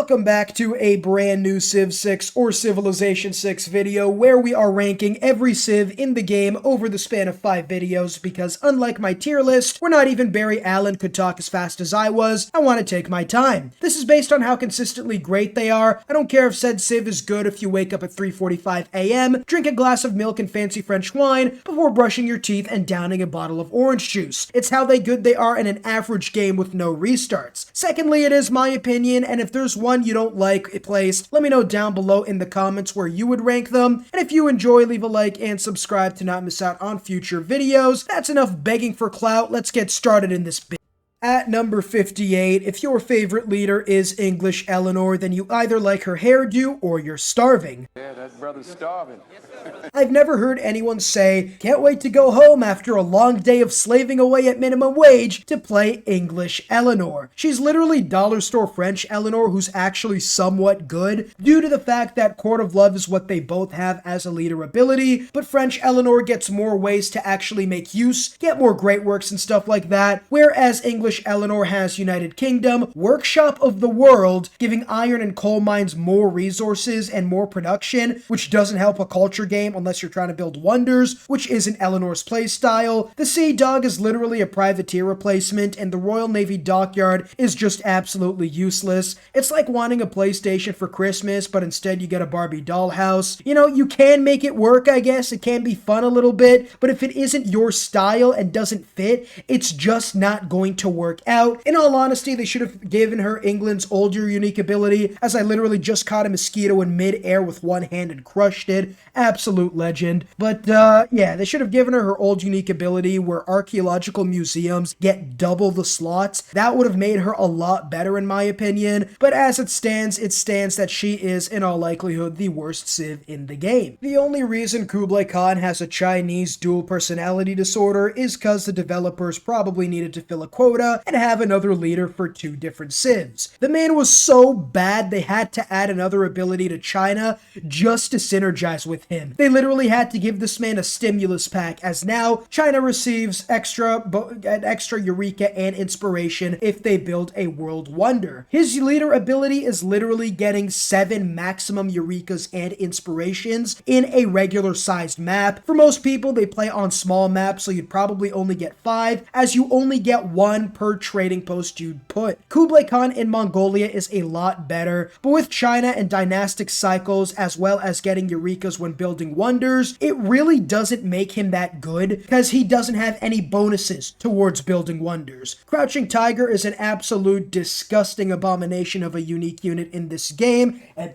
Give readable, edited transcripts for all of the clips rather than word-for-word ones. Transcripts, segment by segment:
Welcome back to a brand new Civ 6 or Civilization 6 video where we are ranking every civ in the game over the span of 5 videos because unlike my tier list, where not even Barry Allen could talk as fast as I was, I want to take my time. This is based on how consistently great they are. I don't care if said civ is good if you wake up at 3:45 a.m., drink a glass of milk and fancy French wine before brushing your teeth and downing a bottle of orange juice. It's how good they are in an average game with no restarts. Secondly, it is my opinion, and if there's one you don't like placed, let me know down below in the comments where you would rank them. And if you enjoy, leave a like and subscribe to not miss out on future videos. That's enough begging for clout. Let's get started in this video. At number 58, if your favorite leader is English Eleanor, then you either like her hairdo or you're starving. Yeah, that brother's starving. I've never heard anyone say, can't wait to go home after a long day of slaving away at minimum wage to play English Eleanor. She's literally dollar store French Eleanor, who's actually somewhat good, due to the fact that Court of Love is what they both have as a leader ability, but French Eleanor gets more ways to actually make use, get more great works and stuff like that, whereas English Eleanor has United Kingdom, Workshop of the World, giving iron and coal mines more resources and more production, which doesn't help a culture game unless you're trying to build wonders, which isn't Eleanor's playstyle. The Sea Dog is literally a privateer replacement, and the Royal Navy Dockyard is just absolutely useless. It's like wanting a PlayStation for Christmas, but instead you get a Barbie dollhouse. You know, you can make it work, I guess. It can be fun a little bit, but if it isn't your style and doesn't fit, it's just not going to work out. In all honesty, they should have given her England's older unique ability, as I literally just caught a mosquito in mid-air with one hand and crushed it. Absolute legend. But yeah, they should have given her old unique ability where archaeological museums get double the slots. That would have made her a lot better in my opinion, but as it stands that she is in all likelihood the worst civ in the game. The only reason Kublai Khan has a Chinese dual personality disorder is because the developers probably needed to fill a quota and have another leader for 2 different civs. The man was so bad they had to add another ability to China just to synergize with him. They literally had to give this man a stimulus pack, as now China receives extra Eureka and inspiration if they build a world wonder. His leader ability is literally getting 7 maximum Eurekas and inspirations in a regular sized map. For most people, they play on small maps, so you'd probably only get 5, as you only get 1 per trading post you'd put. Kublai Khan in Mongolia is a lot better, but with China and dynastic cycles as well as getting Eurekas when building wonders, it really doesn't make him that good because he doesn't have any bonuses towards building wonders. Crouching Tiger is an absolute disgusting abomination of a unique unit in this game, and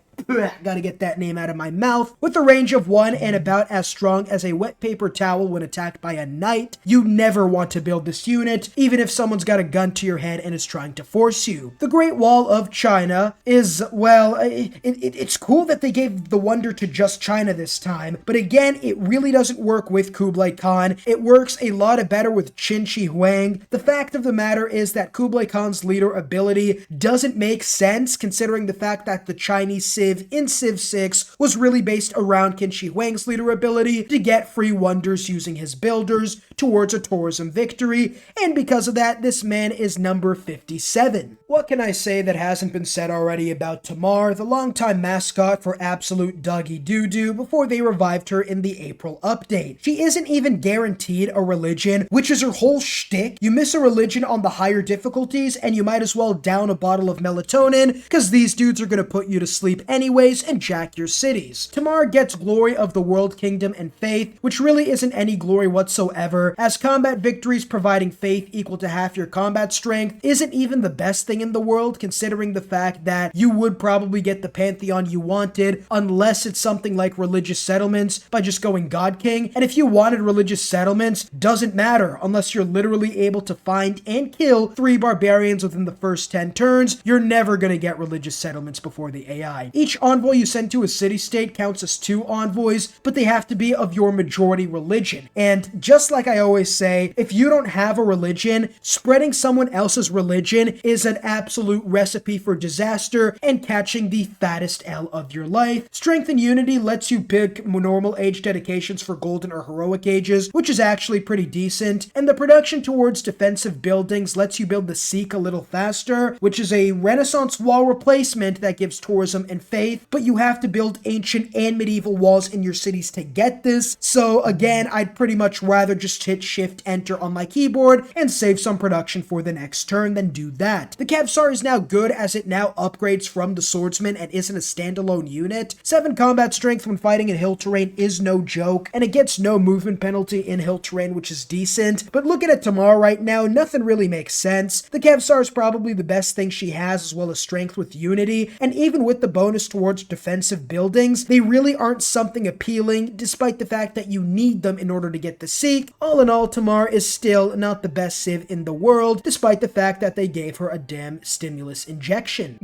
gotta get that name out of my mouth. With a range of 1 and about as strong as a wet paper towel when attacked by a knight, you never want to build this unit, even if someone's got a gun to your head and is trying to force you. The Great Wall of China is, well, it's cool that they gave the wonder to just China this time, but again, it really doesn't work with Kublai Khan. It works a lot better with Qin Shi Huang. The fact of the matter is that Kublai Khan's leader ability doesn't make sense considering the fact that the Chinese civ in Civ 6 was really based around Qin Shi Huang's leader ability to get free wonders using his builders towards a tourism victory, and because of that, this man is number 57. What can I say that hasn't been said already about Tamar, the longtime mascot for absolute doggy doo-doo, before they revived her in the April update? She isn't even guaranteed a religion, which is her whole shtick. You miss a religion on the higher difficulties, and you might as well down a bottle of melatonin, because these dudes are gonna put you to sleep anyways and jack your cities. Tamar gets glory of the world kingdom and faith, which really isn't any glory whatsoever, as combat victories providing faith equal to half your combat strength isn't even the best thing in the world, considering the fact that you would probably get the pantheon you wanted unless it's something like religious settlements by just going God King, and if you wanted religious settlements, doesn't matter unless you're literally able to find and kill 3 barbarians within the first 10 turns. You're never gonna get religious settlements before the AI. Each Each envoy you send to a city-state counts as 2 envoys, but they have to be of your majority religion. And just like I always say, if you don't have a religion, spreading someone else's religion is an absolute recipe for disaster and catching the fattest L of your life. Strength and Unity lets you pick normal age dedications for golden or heroic ages, which is actually pretty decent. And the production towards defensive buildings lets you build the Sikh a little faster, which is a Renaissance wall replacement that gives tourism and faith, but you have to build ancient and medieval walls in your cities to get this. So again, I'd pretty much rather just hit Shift Enter on my keyboard and save some production for the next turn than do that. The Kevsar is now good as it now upgrades from the Swordsman and isn't a standalone unit. 7 combat strength when fighting in hill terrain is no joke, and it gets no movement penalty in hill terrain, which is decent. But looking at Tamar right now, nothing really makes sense. The Kevsar is probably the best thing she has, as well as strength with Unity, and even with the bonus towards defensive buildings, they really aren't something appealing, despite the fact that you need them in order to get the Sikh. All in all, Tamar is still not the best civ in the world, despite the fact that they gave her a damn stimulus injection.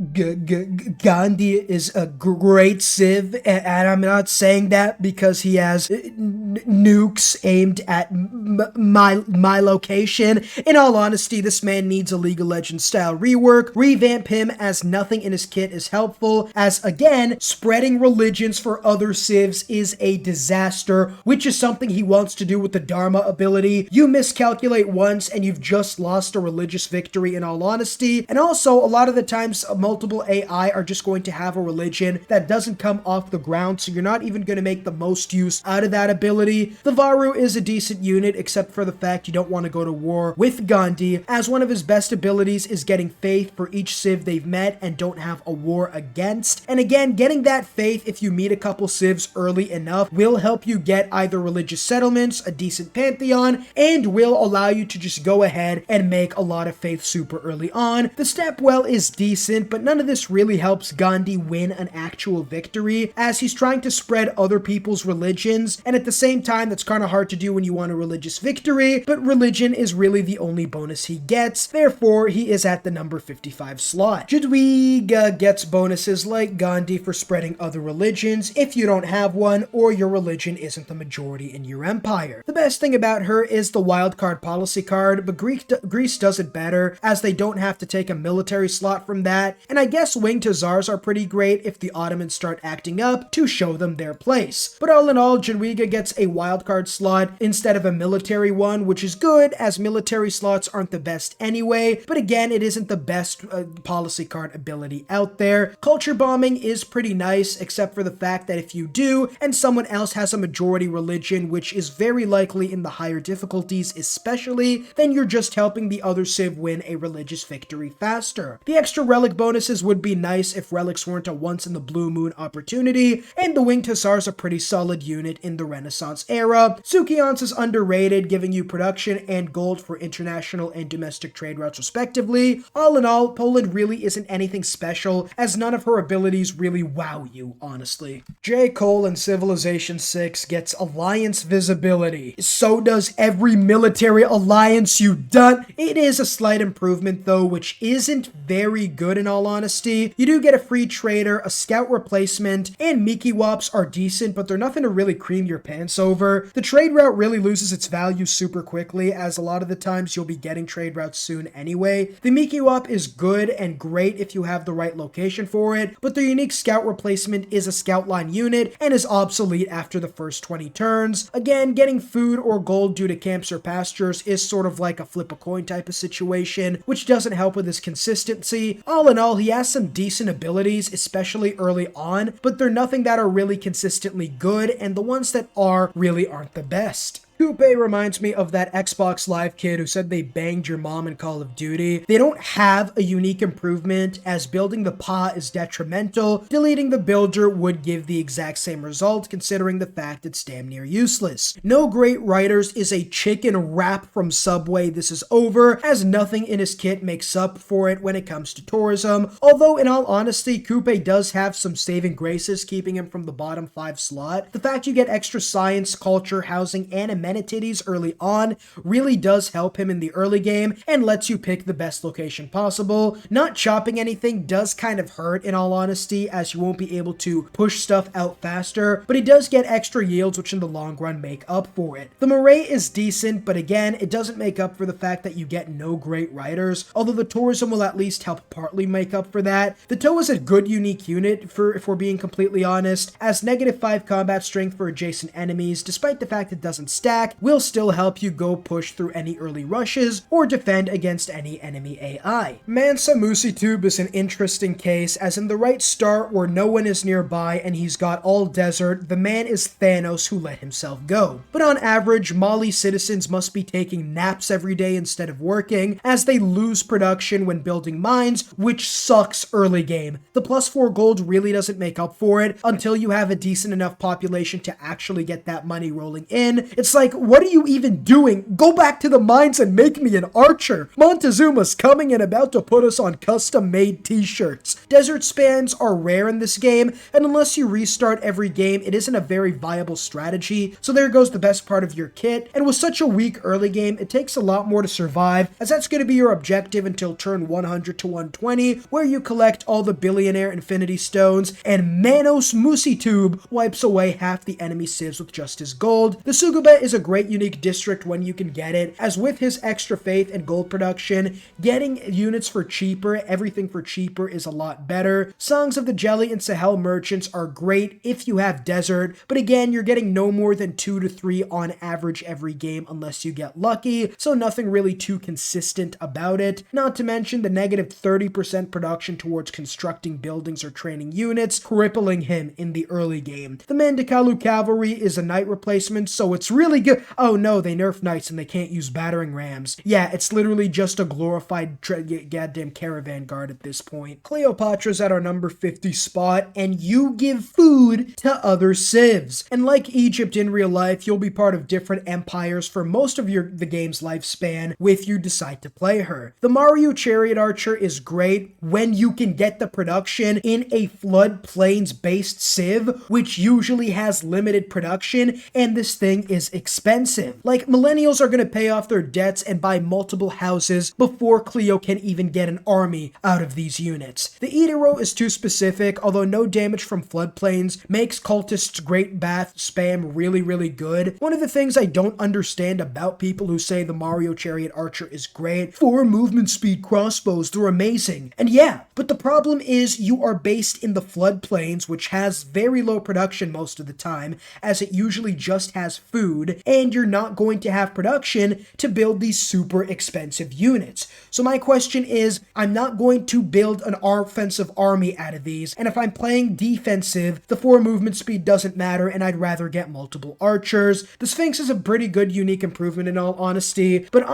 Gandhi is a great civ, and I'm not saying that because he has nukes aimed at my location. In all honesty, this man needs a League of Legends style rework. Revamp him, as nothing in his kit is helpful, as again, spreading religions for other civs is a disaster, which is something he wants to do with the Dharma ability. You miscalculate once and you've just lost a religious victory, in all honesty. And also, a lot of the times, multiple AI are just going to have a religion that doesn't come off the ground, so you're not even going to make the most use out of that ability. The Varu is a decent unit, except for the fact you don't want to go to war with Gandhi, as one of his best abilities is getting faith for each civ they've met and don't have a war against. And again, getting that faith if you meet a couple civs early enough will help you get either religious settlements, a decent pantheon, and will allow you to just go ahead and make a lot of faith super early on. The Stepwell is decent, but none of this really helps Gandhi win an actual victory, as he's trying to spread other people's religions, and at the same time, that's kind of hard to do when you want a religious victory, but religion is really the only bonus he gets, therefore he is at the number 55 slot. Jadwiga gets bonuses like Gandhi for spreading other religions if you don't have one or your religion isn't the majority in your empire. The best thing about her is the wildcard policy card, but Greece does it better, as they don't have to take a military slot from that, and I guess winged hussars are pretty great if the Ottomans start acting up to show them their place. But all in all, Jadwiga gets a wildcard slot instead of a military one, which is good, as military slots aren't the best anyway, but again, it isn't the best policy card ability out there. Culture bombing is pretty nice, except for the fact that if you do, and someone else has a majority religion, which is very likely in the higher difficulties especially, then you're just helping the other civ win a religious victory faster. The extra relic bonuses would be nice if relics weren't a once in the blue moon opportunity, and the winged hussars a pretty solid unit in the Renaissance era. Sukions is underrated, giving you production and gold for international and domestic trade routes respectively. All in all, Poland really isn't anything special, as none of her abilities really wow you, honestly. J. Cole in Civilization 6 gets alliance visibility. So does every military alliance you've done. It is a slight improvement though, which isn't very good in all honesty. You do get a free trader, a scout replacement, and Miki Wops are decent, but they're nothing to really cream your pants over. The trade route really loses its value super quickly, as a lot of the times you'll be getting trade routes soon anyway. The Miki Wop is good and great if you have the right location for it, but the unique scout replacement is a scout line unit and is obsolete after the first 20 turns. Again, getting food or gold due to camps or pastures is sort of like a flip a coin type of situation, which doesn't help with his consistency. All in all, he has some decent abilities, especially early on, but they're nothing that are really consistently good, and the ones that are really aren't the best. Kupe reminds me of that Xbox Live kid who said they banged your mom in Call of Duty. They don't have a unique improvement, as building the PA is detrimental. Deleting the builder would give the exact same result, considering the fact it's damn near useless. No Great Writers is a chicken wrap from Subway. This is over, as nothing in his kit makes up for it when it comes to tourism. Although, in all honesty, Kupe does have some saving graces, keeping him from the bottom 5 slot. The fact you get extra science, culture, housing, and amenities early on really does help him in the early game and lets you pick the best location possible. Not chopping anything does kind of hurt in all honesty, as you won't be able to push stuff out faster, but he does get extra yields which in the long run make up for it. The Marae is decent, but again, it doesn't make up for the fact that you get no great riders, although the tourism will at least help partly make up for that. The Toe is a good unique unit if we're being completely honest, as -5 combat strength for adjacent enemies, despite the fact it doesn't stack, will still help you go push through any early rushes or defend against any enemy AI. Mansa Musa is an interesting case, as in the right start where no one is nearby and he's got all desert, the man is Thanos who let himself go. But on average, Mali citizens must be taking naps every day instead of working, as they lose production when building mines, which sucks early game. The +4 gold really doesn't make up for it until you have a decent enough population to actually get that money rolling in. It's like, what are you even doing? Go back to the mines and make me an archer. Montezuma's coming and about to put us on custom-made t-shirts. Desert spans are rare in this game, and unless you restart every game, it isn't a very viable strategy, so there goes the best part of your kit. And with such a weak early game, it takes a lot more to survive, as that's going to be your objective until turn 100 to 120, where you collect all the billionaire infinity stones, and Manos Musitube wipes away half the enemy civs with just his gold. The Sugube is a great unique district when you can get it, as with his extra faith and gold production, getting units for cheaper, everything for cheaper is a lot better. Songs of the Jelly and Sahel merchants are great if you have desert, but again, you're getting no more than 2 to 3 on average every game unless you get lucky, so nothing really too consistent about it. Not to mention the -30% production towards constructing buildings or training units, crippling him in the early game. The Mandikalu cavalry is a knight replacement, so it's really good. Oh no, they nerf knights and they can't use battering rams. Yeah, it's literally just a glorified goddamn caravan guard at this point. Cleopatra's at our number 50 spot, and you give food to other civs. And like Egypt in real life, you'll be part of different empires for most of the game's lifespan if you decide to play her. The Mario Chariot Archer is great when you can get the production in a floodplains based civ, which usually has limited production, and this thing is expensive. Like, millennials are going to pay off their debts and buy multiple houses before Cleo can even get an army out of these units. The Idero is too specific, although no damage from floodplains makes cultists' great bath spam really good. One of the things I don't understand about people who say the Mario Chariot Archer is great, 4 movement speed crossbows, they're amazing. And yeah, but the problem is you are based in the floodplains, which has very low production most of the time, as it usually just has food, and you're not going to have production to build these super expensive units. So my question is, I'm not going to build an offensive army out of these, and if I'm playing defensive, the 4 movement speed doesn't matter, and I'd rather get multiple archers. The Sphinx is a pretty good unique improvement in all honesty, but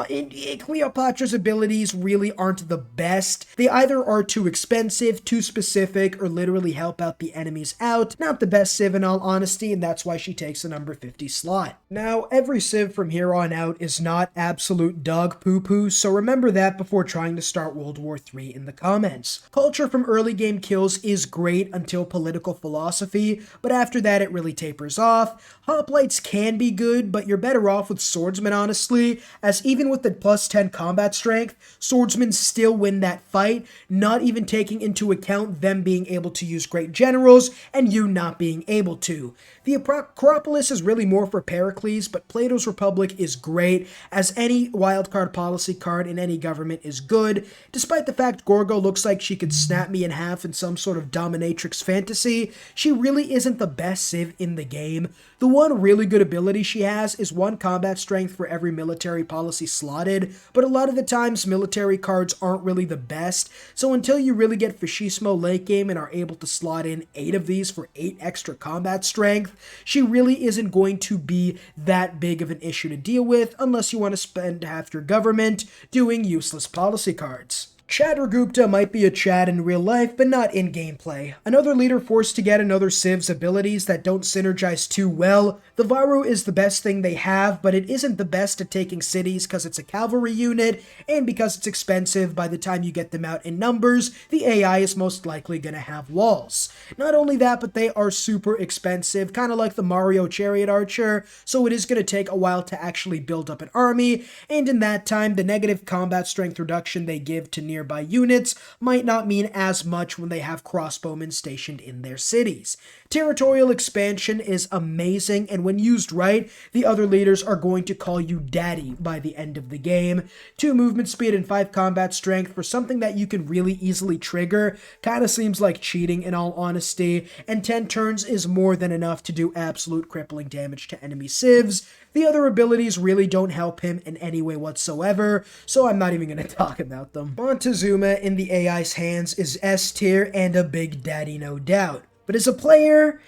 Cleopatra's abilities really aren't the best. They either are too expensive, too specific, or literally help out the enemies out. Not the best civ in all honesty, and that's why she takes the number 50 slot. Now, every civ from here on out is not absolute dog poo-poo, so remember that before trying to start World War III in the comments. Culture from early game kills is great until political philosophy, but after that it really tapers off. Hoplites can be good, but you're better off with swordsmen honestly, as even with the +10 combat strength, swordsmen still win that fight, not even taking into account them being able to use great generals and you not being able to. The Acropolis is really more for Pericles, but Plato's Republic is great, as any wildcard policy card in any government is good. Despite the fact Gorgo looks like she could snap me in half in some sort of dominatrix fantasy, she really isn't the best civ in the game. The one really good ability she has is 1 combat strength for every military policy slotted, but a lot of the times military cards aren't really the best, so until you really get Fascismo late game and are able to slot in 8 of these for 8 extra combat strength, she really isn't going to be that big of an issue to deal with unless you want to spend half your government doing useless policy cards. Chandragupta might be a Chad in real life, but not in gameplay. Another leader forced to get another civ's abilities that don't synergize too well. The Varu is the best thing they have, but it isn't the best at taking cities because it's a cavalry unit, and because it's expensive. By the time you get them out in numbers, the AI is most likely going to have walls. Not only that, but they are super expensive, kind of like the Mario Chariot Archer, so it is going to take a while to actually build up an army, and in that time, the negative combat strength reduction they give to nearby units might not mean as much when they have crossbowmen stationed in their cities. Territorial expansion is amazing, and when used right, the other leaders are going to call you daddy by the end of the game. 2 movement speed and 5 combat strength for something that you can really easily trigger kinda seems like cheating in all honesty, and 10 turns is more than enough to do absolute crippling damage to enemy civs. The other abilities really don't help him in any way whatsoever, so I'm not even going to talk about them. Montezuma in the AI's hands is S tier and a big daddy, no doubt. But as a player,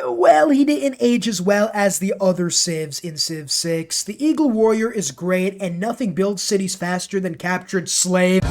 well, he didn't age as well as the other civs in Civ 6. The Eagle Warrior is great, and nothing builds cities faster than captured slave.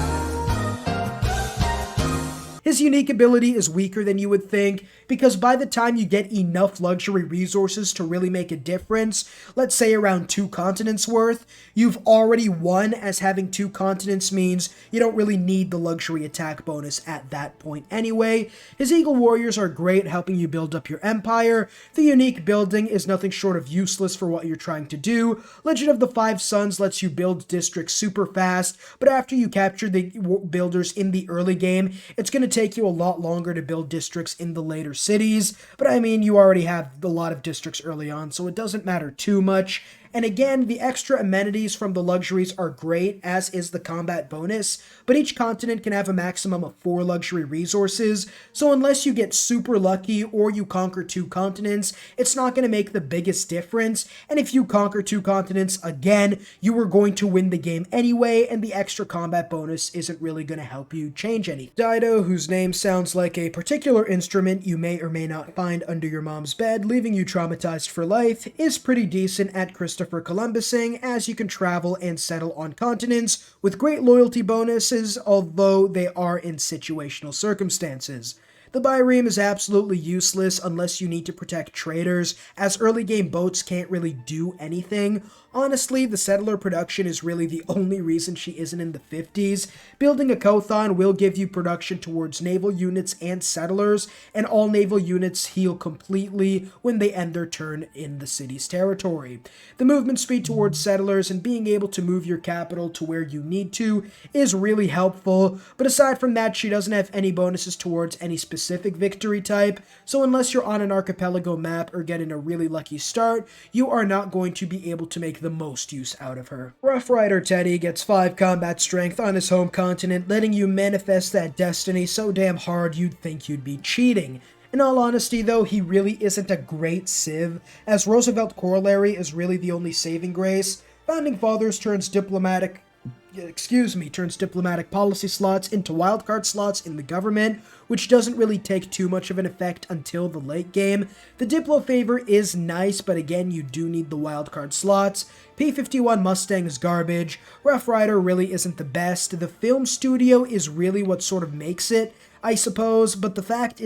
His unique ability is weaker than you would think, because by the time you get enough luxury resources to really make a difference, let's say around 2 continents worth, you've already won, as having 2 continents means you don't really need the luxury attack bonus at that point anyway. His Eagle Warriors are great, helping you build up your empire. The unique building is nothing short of useless for what you're trying to do. Legend of the Five Suns lets you build districts super fast, but after you capture the builders in the early game, it's going to take you a lot longer to build districts in the later cities, but I mean, you already have a lot of districts early on, so it doesn't matter too much. And again, the extra amenities from the luxuries are great, as is the combat bonus, but each continent can have a maximum of 4 luxury resources, so unless you get super lucky or you conquer 2 continents, it's not going to make the biggest difference, and if you conquer 2 continents, again, you are going to win the game anyway, and the extra combat bonus isn't really going to help you change anything. Dido, whose name sounds like a particular instrument you may or may not find under your mom's bed, leaving you traumatized for life, is pretty decent at Christopher Columbusing, as you can travel and settle on continents with great loyalty bonuses, although they are in situational circumstances. The Byreme is absolutely useless unless you need to protect traders, as early game boats can't really do anything. Honestly, the settler production is really the only reason she isn't in the 50s. Building a Kothon will give you production towards naval units and settlers, and all naval units heal completely when they end their turn in the city's territory. The movement speed towards settlers and being able to move your capital to where you need to is really helpful, but aside from that, she doesn't have any bonuses towards any specific victory type, so unless you're on an archipelago map or getting a really lucky start, you are not going to be able to make the most use out of her. Rough Rider Teddy gets 5 combat strength on his home continent, letting you manifest that destiny so damn hard you'd think you'd be cheating. In all honesty though, he really isn't a great civ, as Roosevelt Corollary is really the only saving grace. Founding Fathers turns diplomatic policy slots into wildcard slots in the government, which doesn't really take too much of an effect until the late game. The Diplo favor is nice, but again, you do need the wildcard slots. P-51 Mustang is garbage. Rough Rider really isn't the best. The film studio is really what sort of makes it, I suppose, but the fact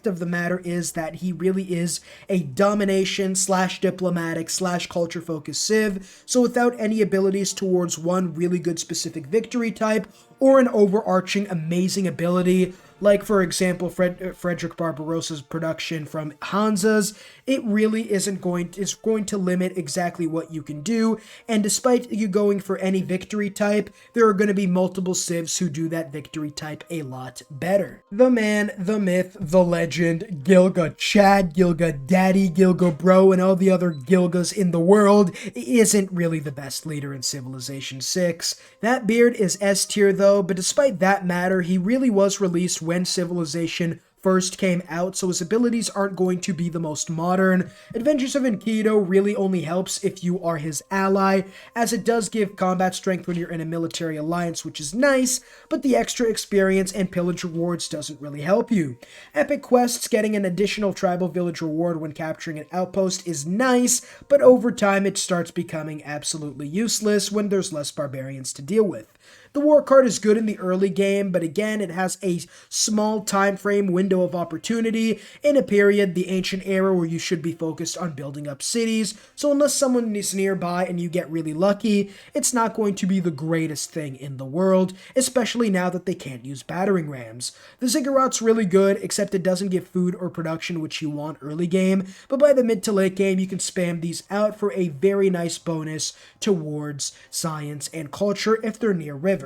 of the matter is that he really is a domination / diplomatic / culture focused civ, so without any abilities towards one really good specific victory type or an overarching amazing ability, like for example Frederick Barbarossa's production from Hansa's, it really is going to limit exactly what you can do, and despite you going for any victory type, there are going to be multiple civs who do that victory type a lot better. The man, the myth, the legend, Gilga Chad, Gilga Daddy, Gilga Bro, and all the other Gilgas in the world isn't really the best leader in Civilization 6. That beard is S tier though, but despite that matter, he really was released when Civilization first came out, so his abilities aren't going to be the most modern. Adventures of Enkidu really only helps if you are his ally, as it does give combat strength when you're in a military alliance, which is nice, but the extra experience and pillage rewards doesn't really help you. Epic quests getting an additional tribal village reward when capturing an outpost is nice, but over time it starts becoming absolutely useless when there's less barbarians to deal with. The war card is good in the early game, but again, it has a small time frame window of opportunity in a period, the ancient era, where you should be focused on building up cities. So unless someone is nearby and you get really lucky, it's not going to be the greatest thing in the world, especially now that they can't use battering rams. The ziggurat's really good, except it doesn't give food or production which you want early game, but by the mid to late game you can spam these out for a very nice bonus towards science and culture if they're near rivers.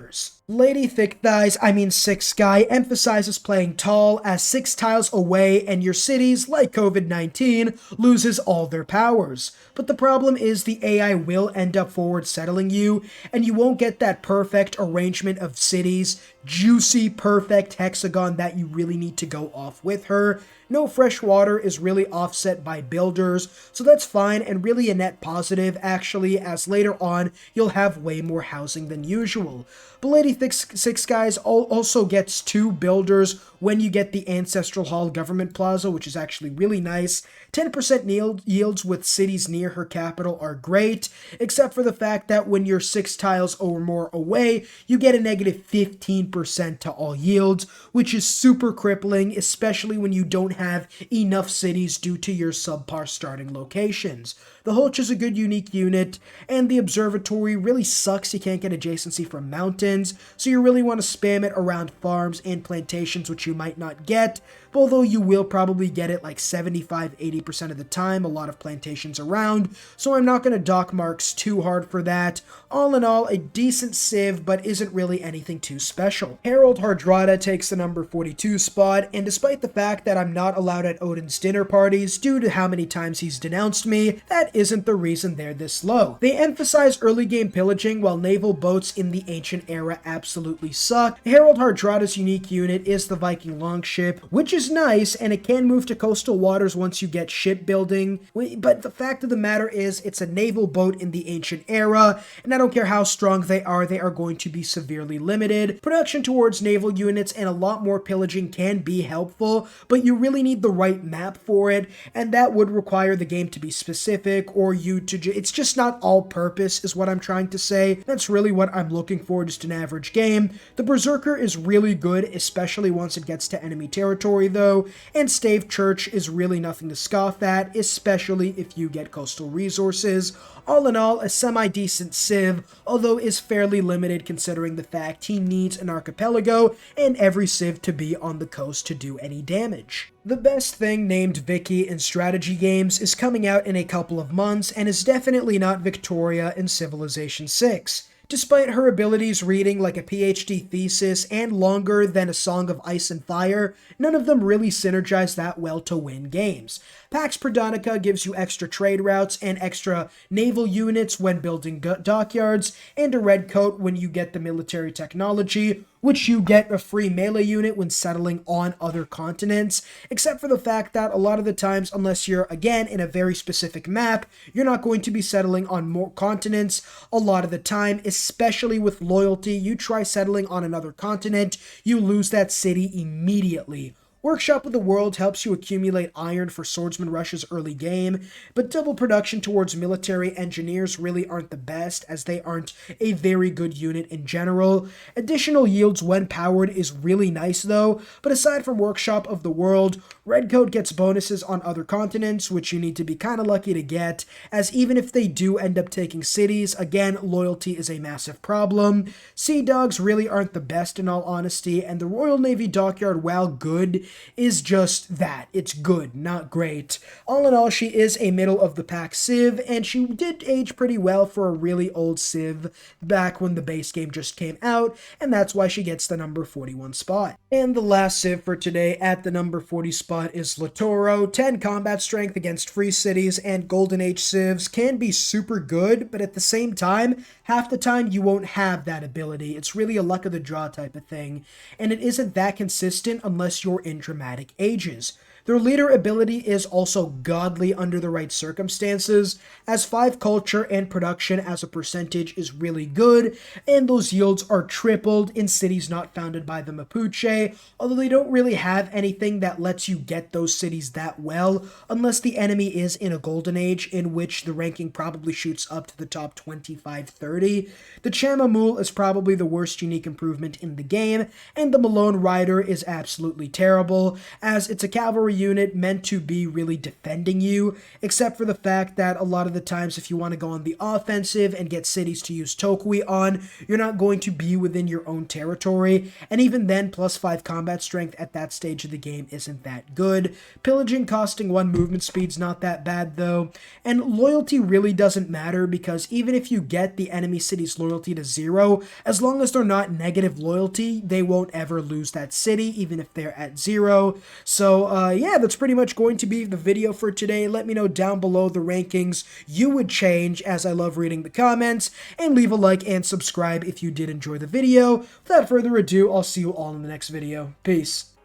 Lady Thick Thighs, Six Guy, emphasizes playing tall, as 6 tiles away and your cities, like COVID-19, loses all their powers. But the problem is the AI will end up forward settling you, and you won't get that perfect arrangement of cities, juicy, perfect hexagon that you really need to go off with her. No fresh water is really offset by builders, so that's fine and really a net positive actually, as later on you'll have way more housing than usual. But Lady Six Guys also gets 2 builders when you get the Ancestral Hall Government Plaza, which is actually really nice. 10% yields with cities near her capital are great, except for the fact that when you're 6 tiles or more away, you get a negative 15% to all yields, which is super crippling, especially when you don't have enough cities due to your subpar starting locations. The Hulch is a good unique unit, and the Observatory really sucks. You can't get adjacency from mountains, so you really want to spam it around farms and plantations, which you might not get, although you will probably get it like 75-80% of the time, a lot of plantations around, so I'm not going to dock marks too hard for that. All in all, a decent civ, but isn't really anything too special. Harold Hardrada takes the number 42 spot, and despite the fact that I'm not allowed at Odin's dinner parties due to how many times he's denounced me, that isn't the reason they're this low. They emphasize early game pillaging, while naval boats in the ancient era absolutely suck. Harold Hardrada's unique unit is the Viking longship, which is nice, and it can move to coastal waters once you get shipbuilding, but the fact of the matter is it's a naval boat in the ancient era, and I don't care how strong they are going to be severely limited. Production towards naval units and a lot more pillaging can be helpful, but you really need the right map for it, and that would require the game to be specific, or you to it's just not all purpose is what I'm trying to say. That's really what I'm looking for, just an average game. The Berserker is really good, especially once it gets to enemy territory though, and Stave Church is really nothing to scoff at, especially if you get coastal resources. All in all, a semi-decent civ, although is fairly limited considering the fact he needs an archipelago and every civ to be on the coast to do any damage. The best thing named Vicky in strategy games is coming out in a couple of months and is definitely not Victoria in Civilization 6. Despite her abilities reading like a PhD thesis and longer than a Song of Ice and Fire, none of them really synergize that well to win games. Pax Predonica gives you extra trade routes and extra naval units when building dockyards, and a red coat when you get the military technology, which you get a free melee unit when settling on other continents, except for the fact that a lot of the times, unless you're, again, in a very specific map, you're not going to be settling on more continents a lot of the time, especially with loyalty. You try settling on another continent, you lose that city immediately. Workshop of the World helps you accumulate iron for Swordsman Rush's early game, but double production towards military engineers really aren't the best, as they aren't a very good unit in general. Additional yields when powered is really nice though, but aside from Workshop of the World, Redcoat gets bonuses on other continents, which you need to be kinda lucky to get, as even if they do end up taking cities, again, loyalty is a massive problem. Sea Dogs really aren't the best in all honesty, and the Royal Navy Dockyard, while good, is just that. It's good, not great. All in all, she is a middle of the pack civ, and she did age pretty well for a really old civ back when the base game just came out, and that's why she gets the number 41 spot. And the last civ for today at the number 40 spot is Lautoro. 10 combat strength against free cities and golden age civs can be super good, but at the same time, half the time you won't have that ability. It's really a luck of the draw type of thing, and it isn't that consistent unless you're in dramatic ages. Their leader ability is also godly under the right circumstances, as 5 culture and production as a percentage is really good, and those yields are tripled in cities not founded by the Mapuche, although they don't really have anything that lets you get those cities that well, unless the enemy is in a golden age, in which the ranking probably shoots up to the top 25-30. The Chamamul is probably the worst unique improvement in the game, and the Malone Rider is absolutely terrible, as it's a cavalry unit meant to be really defending you, except for the fact that a lot of the times if you want to go on the offensive and get cities to use Tokui on, you're not going to be within your own territory, and even then, plus 5 combat strength at that stage of the game isn't that good. Pillaging costing 1 movement speed's not that bad though, and loyalty really doesn't matter, because even if you get the enemy city's loyalty to 0, as long as they're not negative loyalty, they won't ever lose that city, even if they're at 0. So yeah, that's pretty much going to be the video for today. Let me know down below the rankings you would change, as I love reading the comments, and leave a like and subscribe if you did enjoy the video. Without further ado, I'll see you all in the next video. Peace.